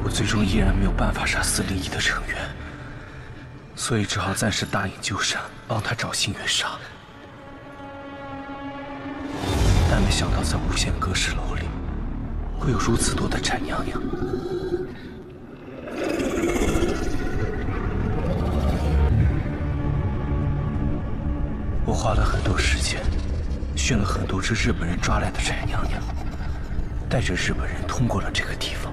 我最终依然没有办法杀401的成员，所以只好暂时答应鸠山，帮他找星月纱。但没想到在无限隔世楼里，会有如此多的翟娘娘。我花了很多时间，训了很多只日本人抓来的翟娘娘，带着日本人通过了这个地方。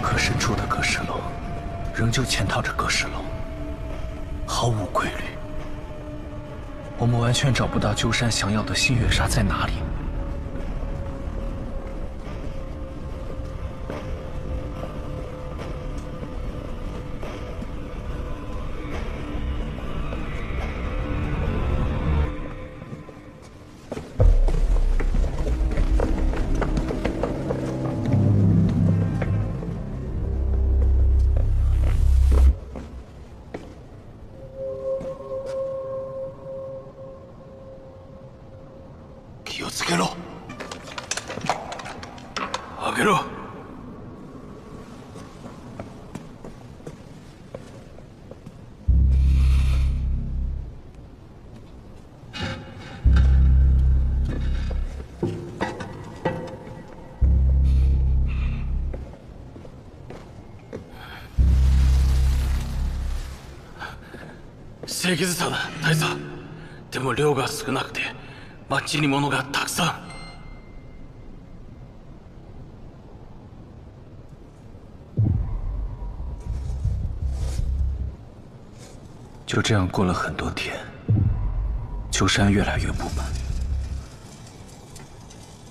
可深处的隔世楼，仍旧潜逃着隔世楼，毫无规律。我们完全找不到鸠山想要的星月纱在哪里。気をつけろ。開けろ。清水さんだ、大佐。でも量が少なくて。マッチに物がたくさん。就这样过了很多天，鸠山越来越不满，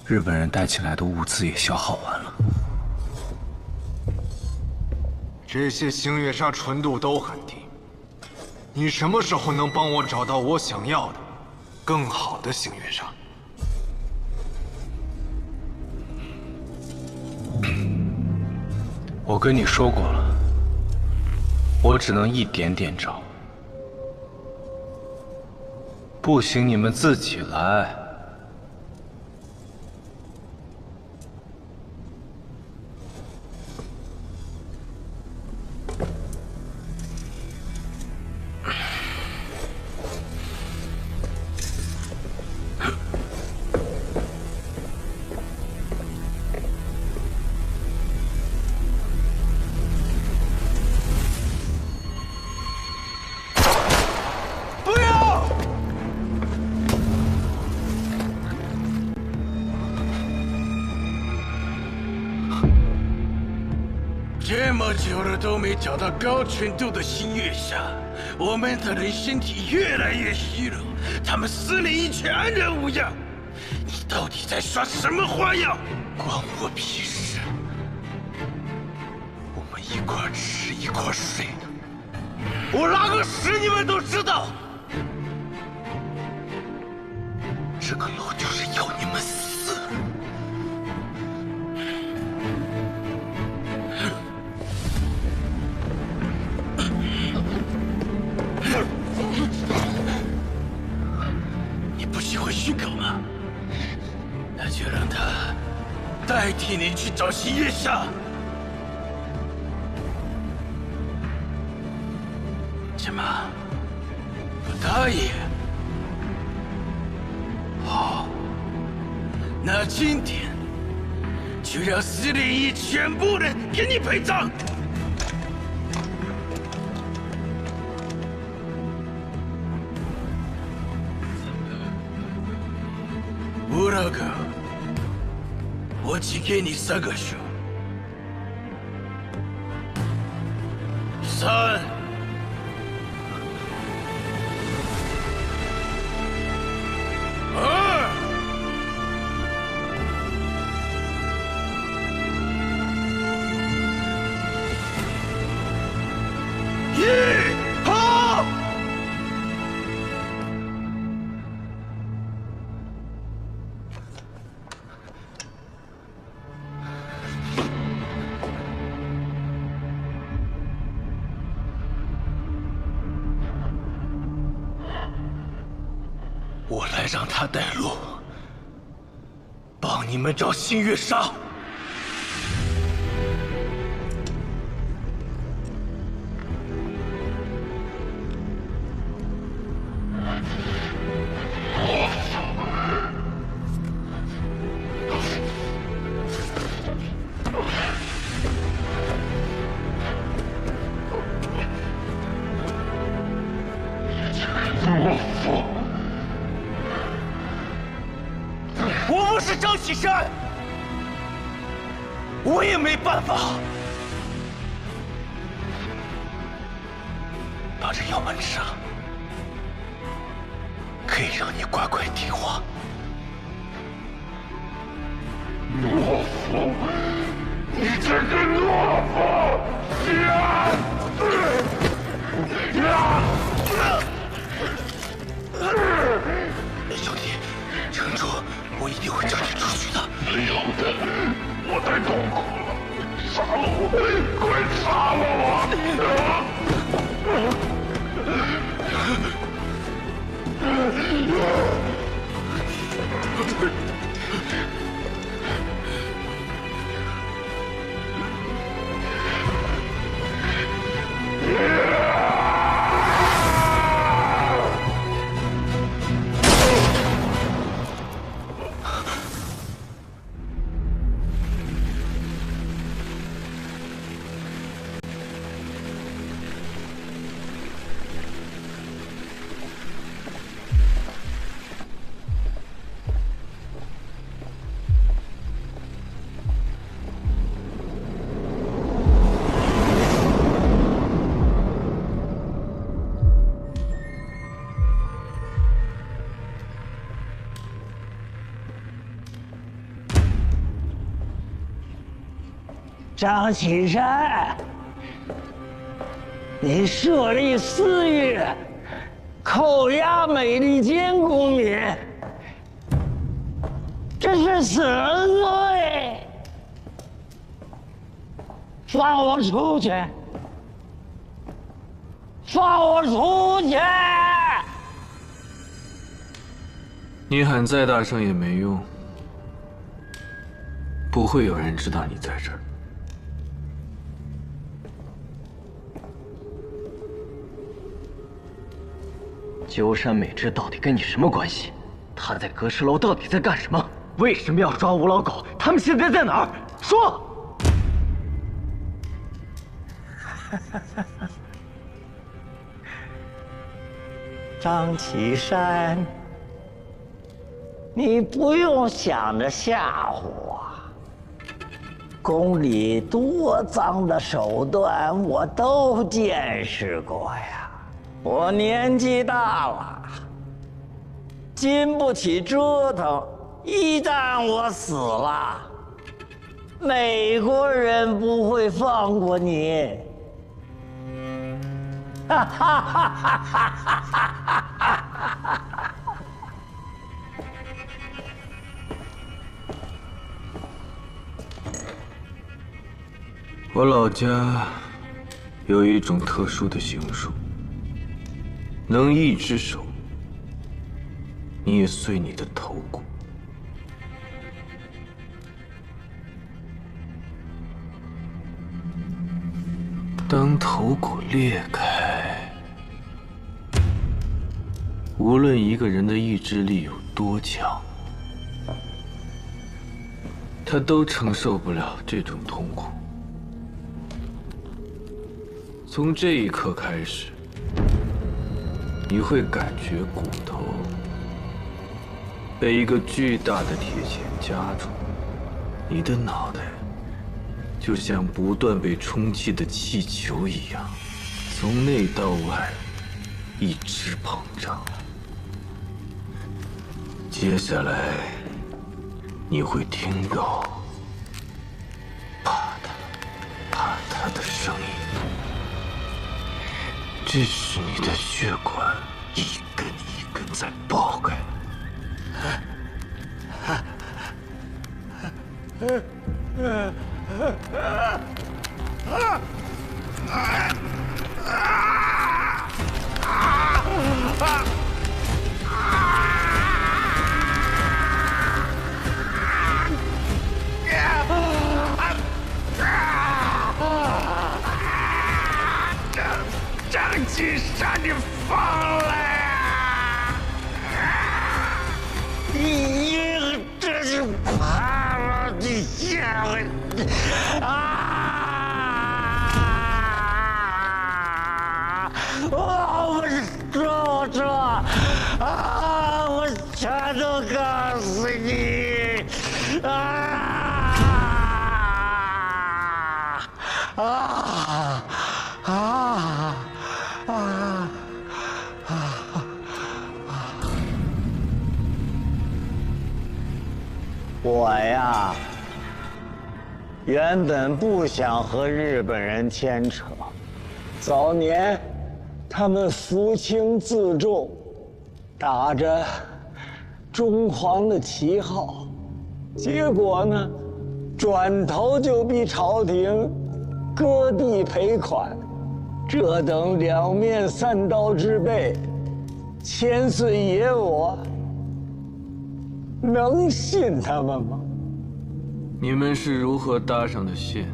日本人带起来的物资也消耗完了。这些星月纱纯度都很低，你什么时候能帮我找到我想要的？更好的星月纱。我跟你说过了，我只能一点点找。不行，你们自己来。这么久了都没找到高纯度的星月纱，我们的人身体越来越虚了，他们401却安然无恙。你到底在耍什么花样？关我屁事！我们一块吃一块睡的，我拉个屎你们都知道。这个楼就是要你们死。你不喜欢虚狗吗？那就让他代替你去找星月纱。怎么不答应？好，那今天就让401全部人给你陪葬。浦君，我只给你3个数：3、2、1，好！我来让他带路，帮你们找星月沙。我不是张启山，我也没办法把这药丸吃了，可以让你乖乖听话。懦夫，你这个懦夫！兄弟，撑住，我一定会叫你出去的。没有的，我太痛苦了，杀了我，快杀了张启山，你设立私狱，扣押美利坚公民，这是死人罪！放我出去！放我出去！你喊再大声也没用，不会有人知道你在这儿。鸠山美智到底跟你什么关系？他在阁石楼到底在干什么？为什么要抓吴老狗？他们现在在哪儿？说！张启山，你不用想着吓唬我。宫里多脏的手段我都见识过呀。我年纪大了，经不起折腾。一旦我死了，美国人不会放过你。哈哈哈哈哈哈！我老家有一种特殊的刑术，能一只手捏碎你的头骨。当头骨裂开，无论一个人的意志力有多强，他都承受不了这种痛苦。从这一刻开始，你会感觉骨头被一个巨大的铁钳夹住，你的脑袋就像不断被充气的气球一样，从内到外一直膨胀。接下来，你会听到啪嗒啪嗒的声音。这是你的血管一根一根在爆开。我说啊！我全都告诉你我呀，原本不想和日本人牵扯。早年，他们扶清自重，打着中皇的旗号，结果呢，转头就逼朝廷割地赔款。这等两面三刀之辈，千岁爷我能信他们吗？你们是如何搭上的线？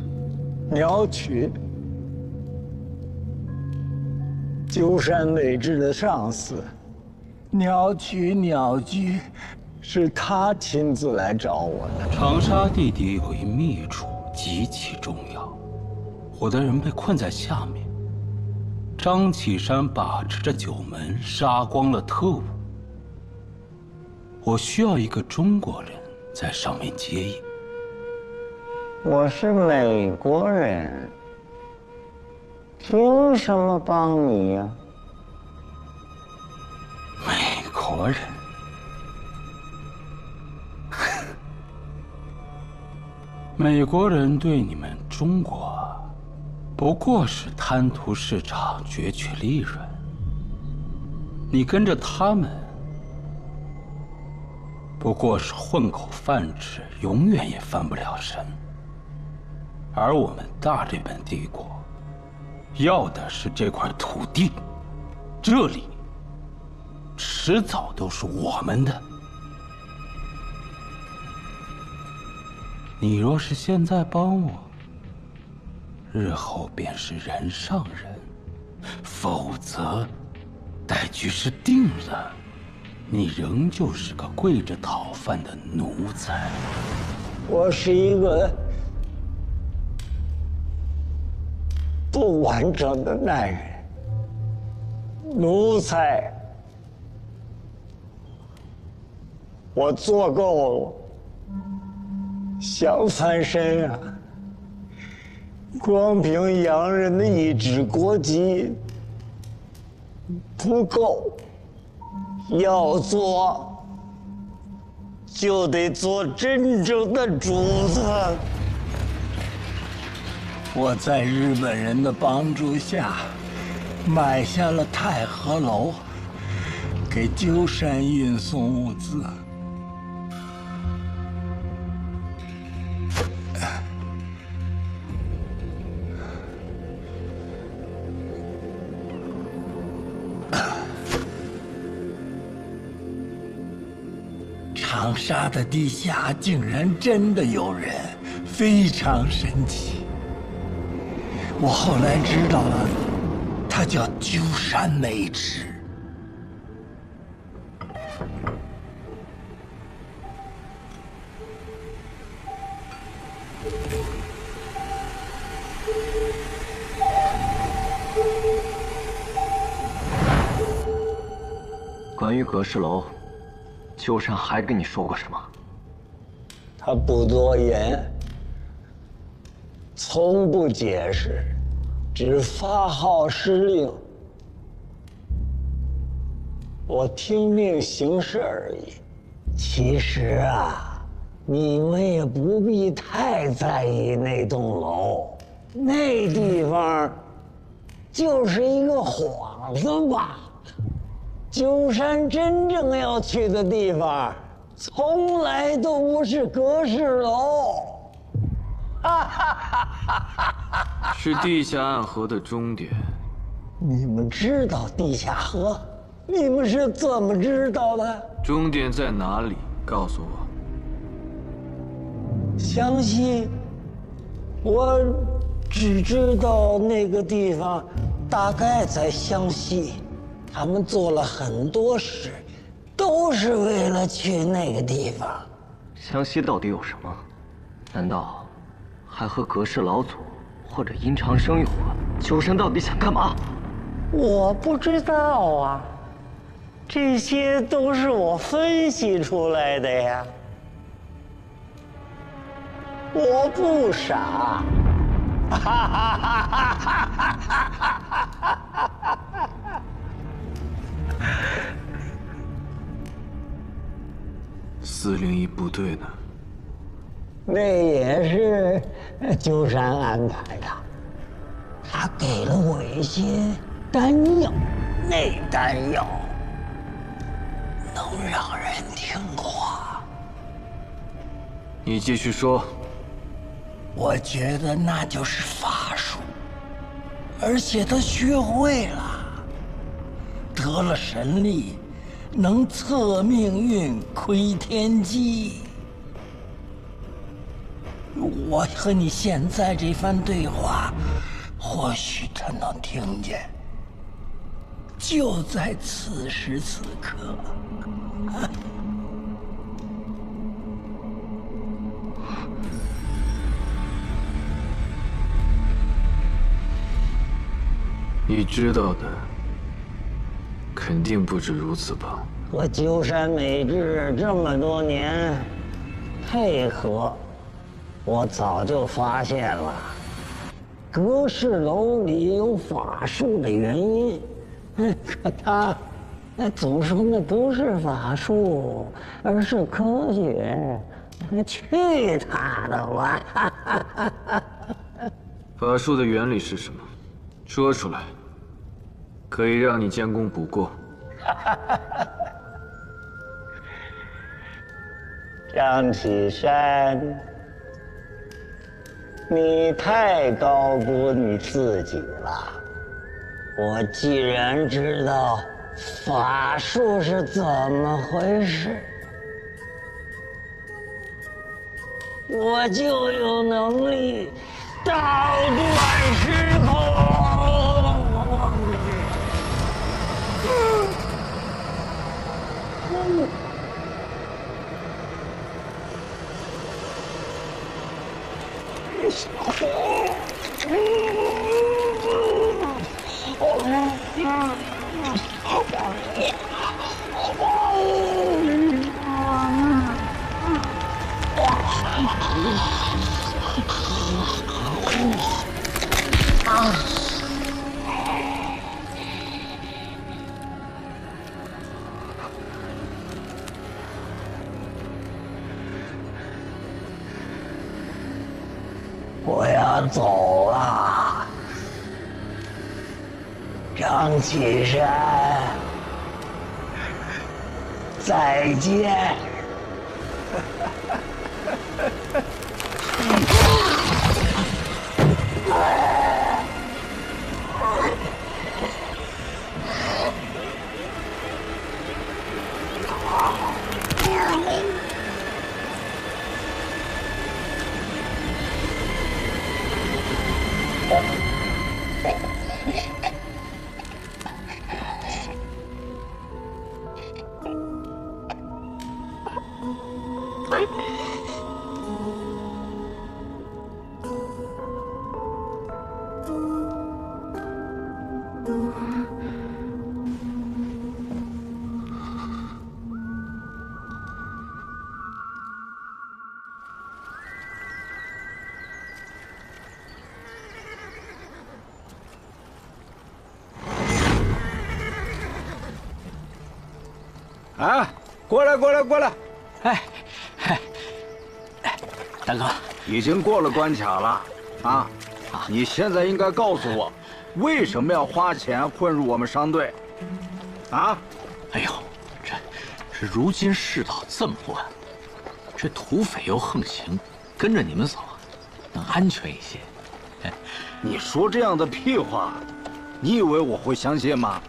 鸟取，鸠山美智的上司，鸟取鸟居，是他亲自来找我的。长沙地底有一秘处极其重要，我的人被困在下面。张启山把持着九门，杀光了特务。我需要一个中国人在上面接应。我是美国人，凭什么帮你呀？美国人？美国人对你们中国不过是贪图市场，攫取利润。你跟着他们，不过是混口饭吃，永远也翻不了身。而我们大日本帝国要的是这块土地，这里迟早都是我们的。你若是现在帮我，日后便是人上人；否则，待局势定了，你仍旧是个跪着讨饭的奴才。我是一个不完整的男人，奴才。我做够了，想翻身啊！光凭洋人的一纸国籍不够，要做就得做真正的主子。我在日本人的帮助下，买下了太和楼，给鸠山运送物资。长沙的地下竟然真的有人，非常神奇。我后来知道了，他叫鸠山美智。关于阁氏楼，鸠山还跟你说过什么？他不多言，从不解释，只发号施令。我听命行事而已。其实啊，你们也不必太在意那栋楼，那地方就是一个幌子吧。鸠山真正要去的地方，从来都不是阁氏楼，是地下暗河的终点。你们知道地下河？你们是怎么知道的？终点在哪里？告诉我。湘西，我只知道那个地方大概在湘西。他们做了很多事，都是为了去那个地方。湘西到底有什么？难道还和阁氏老祖或者阴长生有关。鸠山到底想干嘛？我不知道啊，这些都是我分析出来的呀。我不傻。401部队呢？那也是鸠山安排的，他给了我一些丹药，那丹药能让人听话。你继续说。我觉得那就是法术，而且他学会了，得了神力，能测命运、窥天机。我和你现在这番对话，或许他能听见。就在此时此刻。你知道的肯定不止如此吧？和鸠山美智这么多年配合，我早就发现了，阁氏楼里有法术的原因。可他总说那不是法术，而是科学。去他的吧！法术的原理是什么？说出来，可以让你将功补过。张启山，你太高估你自己了。我既然知道法术是怎么回事，我就有能力倒转时空。我要走了，张启山，再见。啊，过来，过来，过来！哎，大哥，已经过了关卡了，啊，你现在应该告诉我，为什么要花钱混入我们商队？啊？哎呦，这如今世道这么乱，这土匪又横行，跟着你们走，能安全一些。你说这样的屁话，你以为我会相信吗？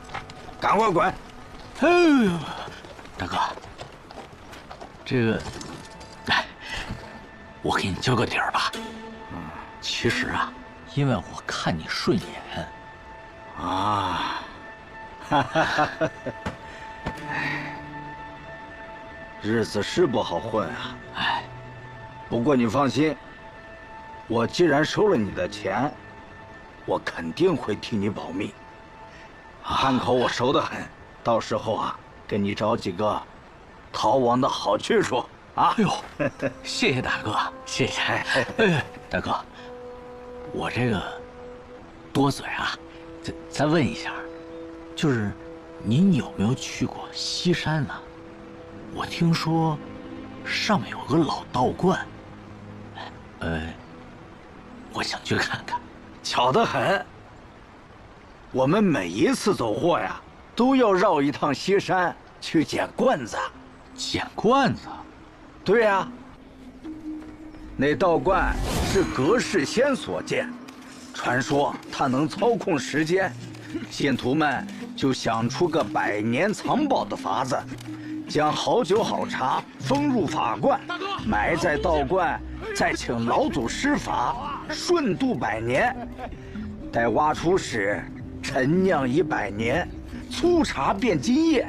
赶快滚！哎呦，大哥，这个，来，我给你交个底儿吧。其实啊，因为我看你顺眼。啊，哈哈哈！日子是不好混啊。哎，不过你放心，我既然收了你的钱，我肯定会替你保密。汉口我熟得很，到时候啊，给你找几个逃亡的好去处啊！哎呦，谢谢大哥，谢谢。哎，大哥，我这个多嘴啊，再问一下，就是您有没有去过西山呢？我听说上面有个老道观，我想去看看。巧得很，我们每一次走货呀，都要绕一趟西山去捡罐子。捡罐子？对呀，那道观是隔世仙所建，传说他能操控时间，信徒们就想出个百年藏宝的法子，将好酒好茶封入法罐，埋在道观，再请老祖施法，顺度100年。待挖出时，陈酿已100年，粗茶变金液。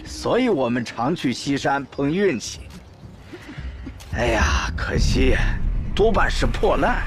所以我们常去西山碰运气。哎呀，可惜，多半是破烂。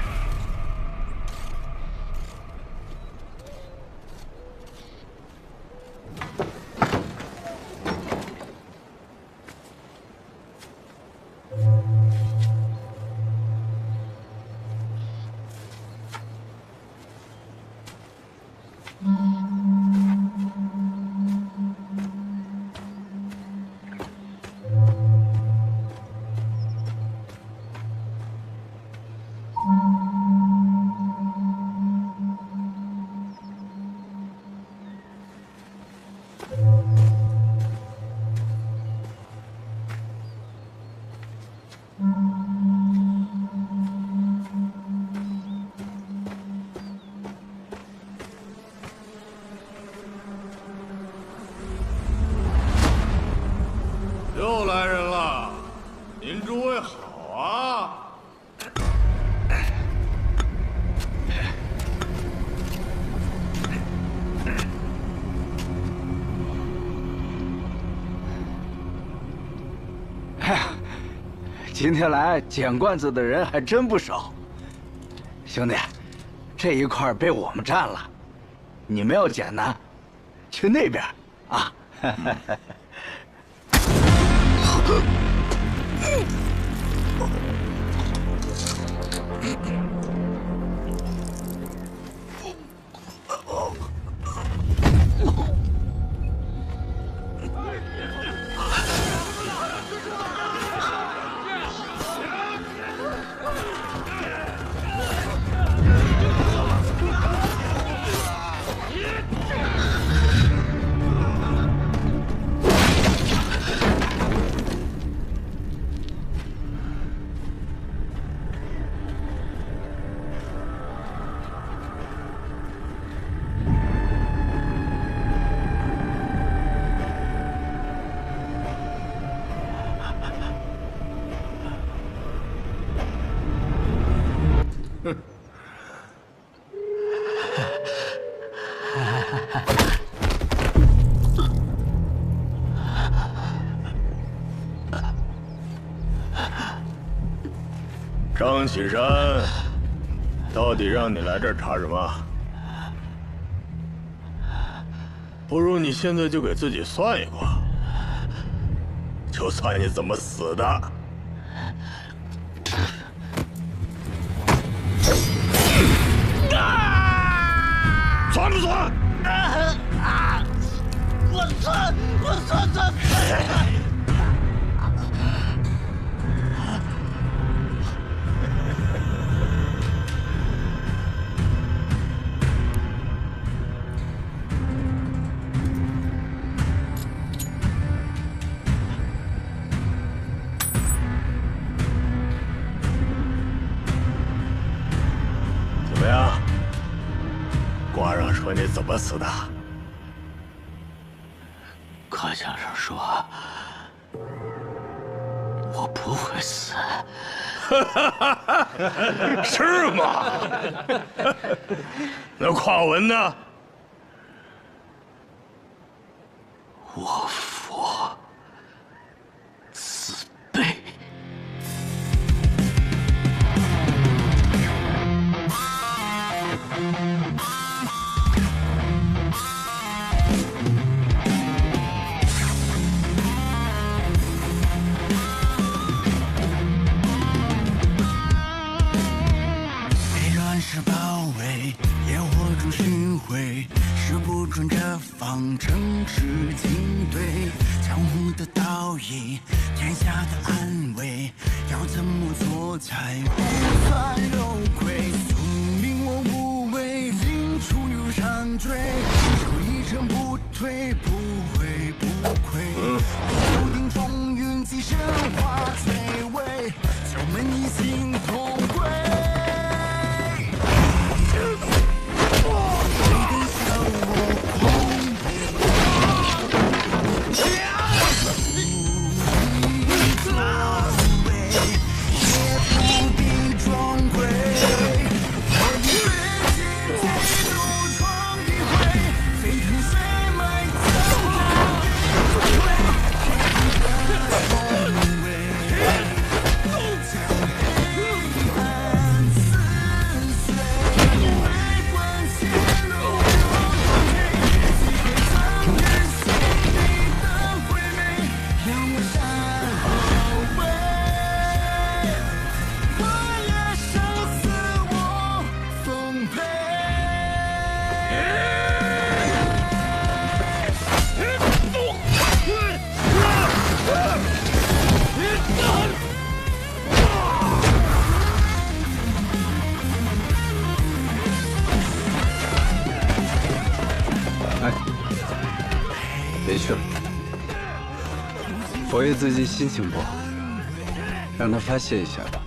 又来人了，您诸位好啊！今天来捡罐子的人还真不少。兄弟，这一块被我们占了，你们要捡呢，去那边啊。张启山，到底让你来这儿查什么？不如你现在就给自己算一卦，就算你怎么死的。算不算？我算。怎么样？卦上说你怎么死的？卦象上说，我不会死。是吗？那卦文呢？我佛慈悲。我才不算有愧，宿命我无畏，令出入长追，手一程不退，不悔不愧，注定风云际神化摧毁，九门一心同归。别去了，佛爷最近心情不好，让他发泄一下吧。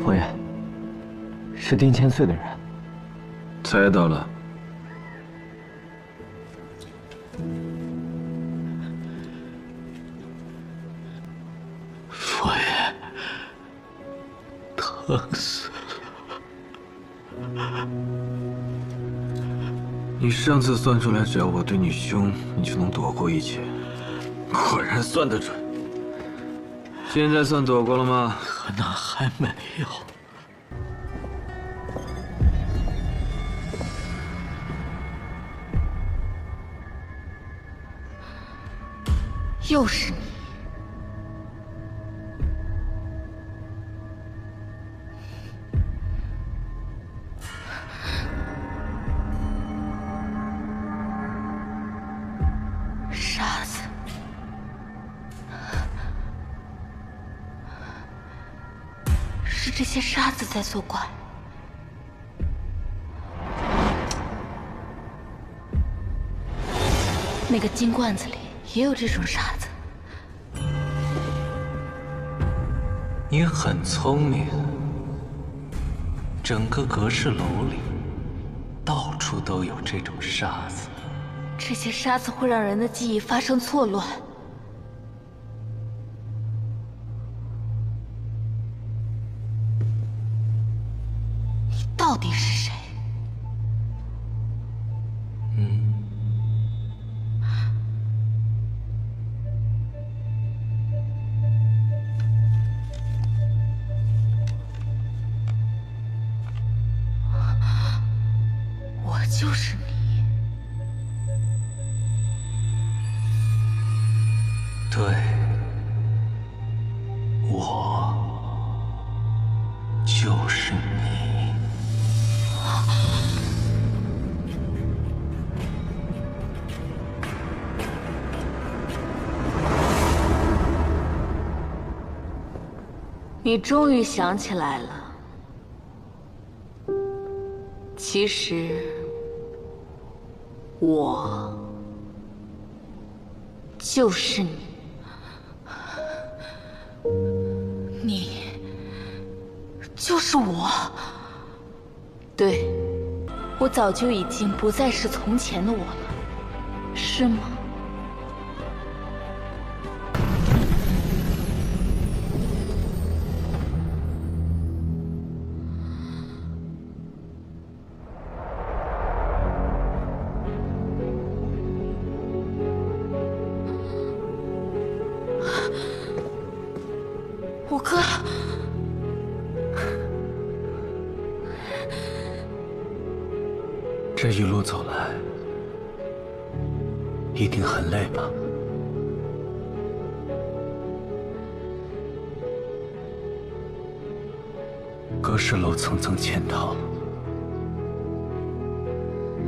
佛爷，是丁千岁的人。猜到了。佛爷，疼死了！你上次算出来，只要我对你凶，你就能躲过一劫，果然算得准。现在算躲过了吗？可那还没有。又是你！沙子，是这些沙子在作怪。那个金罐子里也有这种傻子。你很聪明，整个阁氏楼里到处都有这种沙子。这些沙子会让人的记忆发生错乱。你到底是谁？我就是你。对，我就是你。你终于想起来了。其实，我就是你。你就是我。对，我早就已经不再是从前的我了，是吗？我哥，这一路走来，一定很累吧？阁氏楼层层嵌套，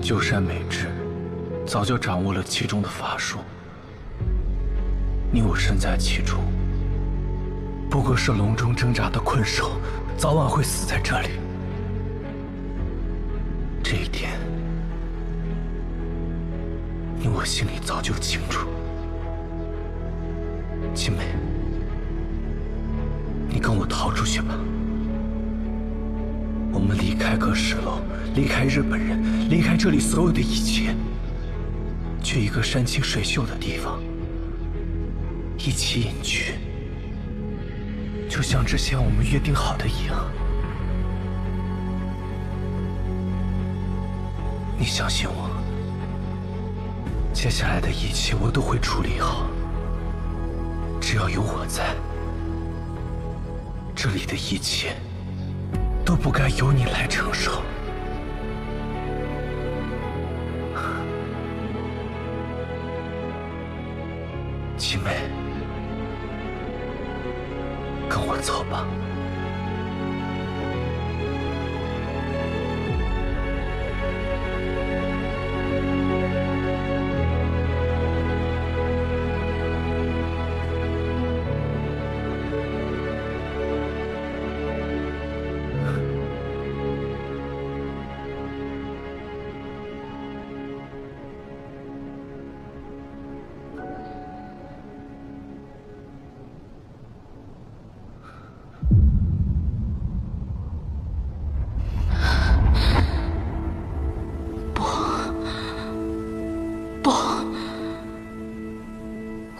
鸠山美智早就掌握了其中的法术，你我身在其中。不过是笼中挣扎的困兽，早晚会死在这里。这一点，你我心里早就清楚。青梅，你跟我逃出去吧。我们离开阁氏楼，离开日本人，离开这里所有的一切，去一个山清水秀的地方，一起隐居。就像之前我们约定好的一样，你相信我，接下来的一切我都会处理好。只要有我在，这里的一切都不该由你来承受。青梅，跟我走吧。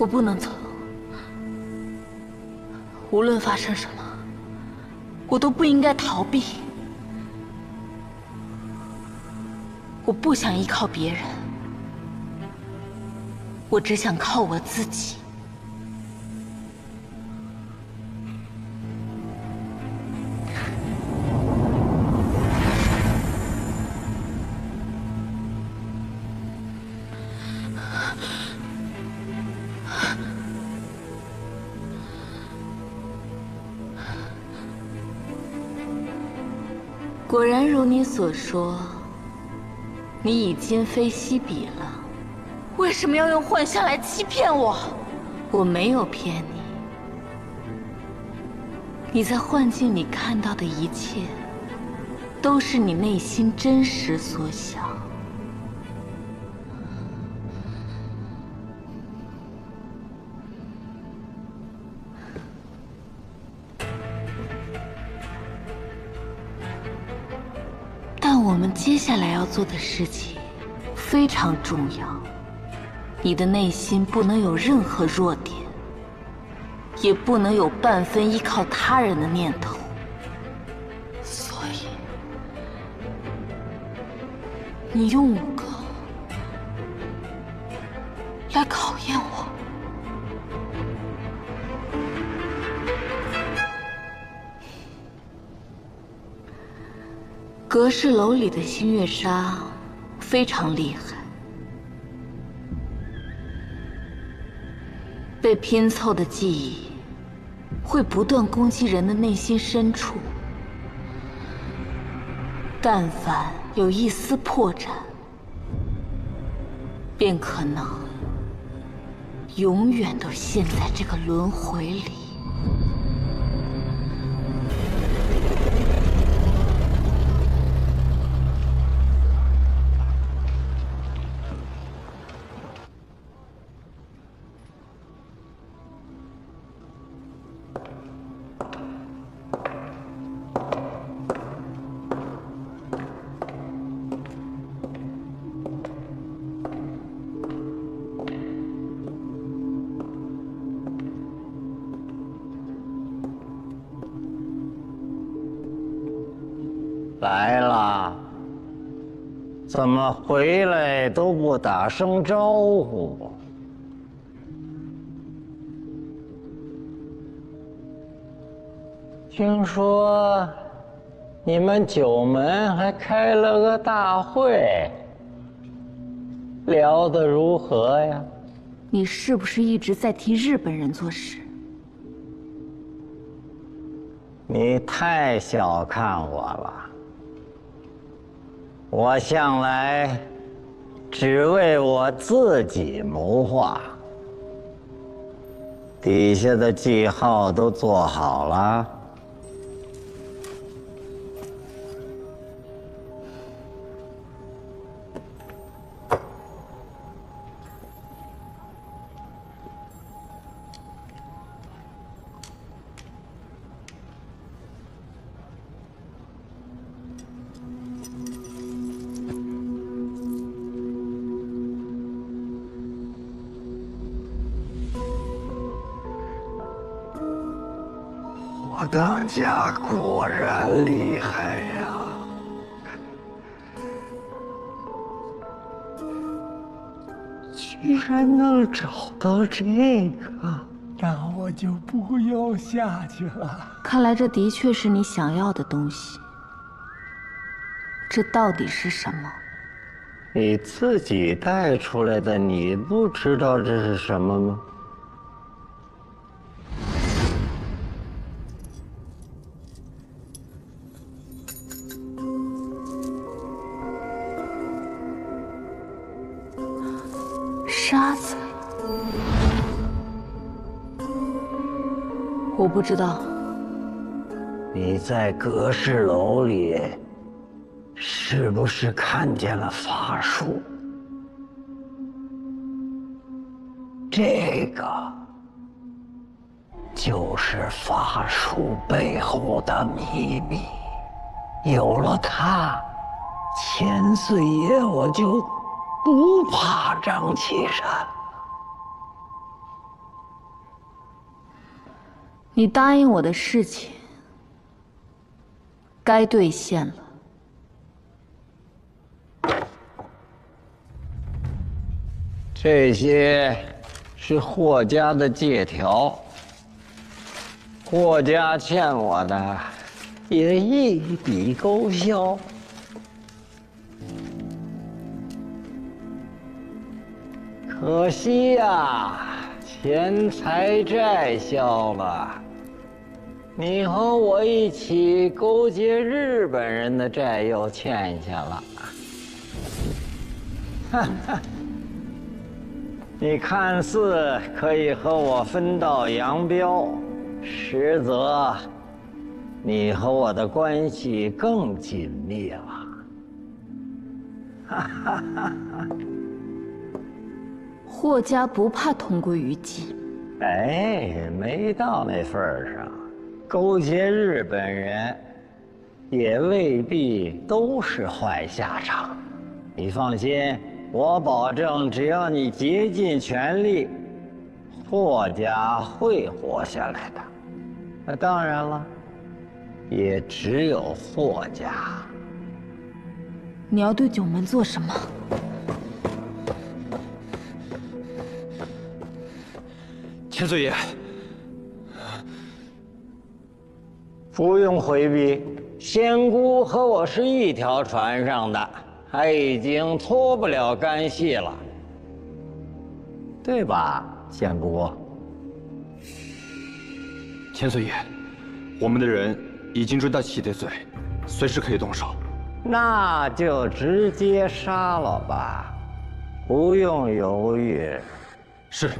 我不能走，无论发生什么，我都不应该逃避。我不想依靠别人，我只想靠我自己。果然如你所说，你已今非昔比了。为什么要用幻象来欺骗我？我没有骗你。你在幻境里看到的一切，都是你内心真实所想。们接下来要做的事情非常重要，你的内心不能有任何弱点，也不能有半分依靠他人的念头。所以，你用5个来考验我。阁氏楼里的星月沙非常厉害，被拼凑的记忆会不断攻击人的内心深处，但凡有一丝破绽，便可能永远都陷在这个轮回里。来了，怎么回来都不打声招呼？听说你们九门还开了个大会，聊得如何呀？你是不是一直在替日本人做事？你太小看我了。我向来只为我自己谋划，底下的记号都做好了。我当家果然厉害呀！居然能找到这个，那我就不要下去了。看来这的确是你想要的东西。这到底是什么？你自己带出来的，你不知道这是什么吗？沙子，我不知道。你在阁氏楼里，是不是看见了法术？这个就是法术背后的秘密。有了它，千岁爷我就不怕张启山。你答应我的事情，该兑现了。这些是霍家的借条，霍家欠我的也一笔勾销。可惜呀，钱财债消了，你和我一起勾结日本人的债又欠下了。哈哈。你看似可以和我分道扬镳，实则你和我的关系更紧密了。哈哈哈哈！霍家不怕同归于尽。哎，没到那份儿上，勾结日本人，也未必都是坏下场。你放心，我保证，只要你竭尽全力，霍家会活下来的。那当然了，也只有霍家。你要对九门做什么？千岁爷，不用回避，仙姑和我是一条船上的，她已经脱不了干系了，对吧，仙姑？千岁爷，我们的人已经追到七贼嘴，随时可以动手。那就直接杀了吧，不用犹豫。是。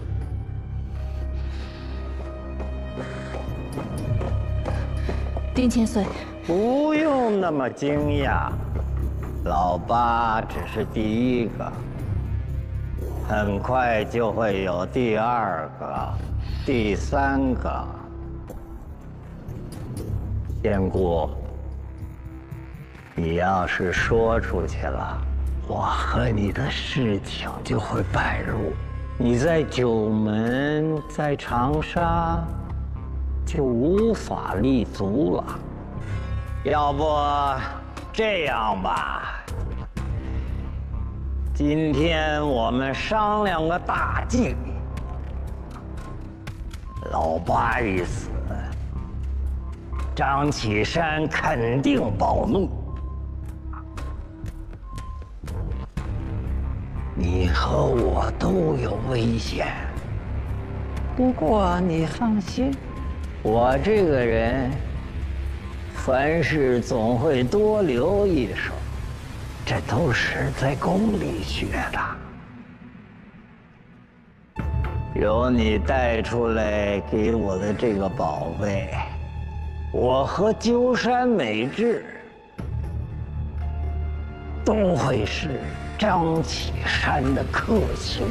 丁千岁，不用那么惊讶，老八只是第一个，很快就会有第二个、第三个。仙姑，你要是说出去了，我和你的事情就会败露，你在九门，在长沙就无法立足了。要不这样吧，今天我们商量个大计。老八一死，张启山肯定暴怒，你和我都有危险。不过你放心，我这个人凡事总会多留一手，这都是在宫里学的。有你带出来给我的这个宝贝，我和鸠山美智都会是张启山的克星。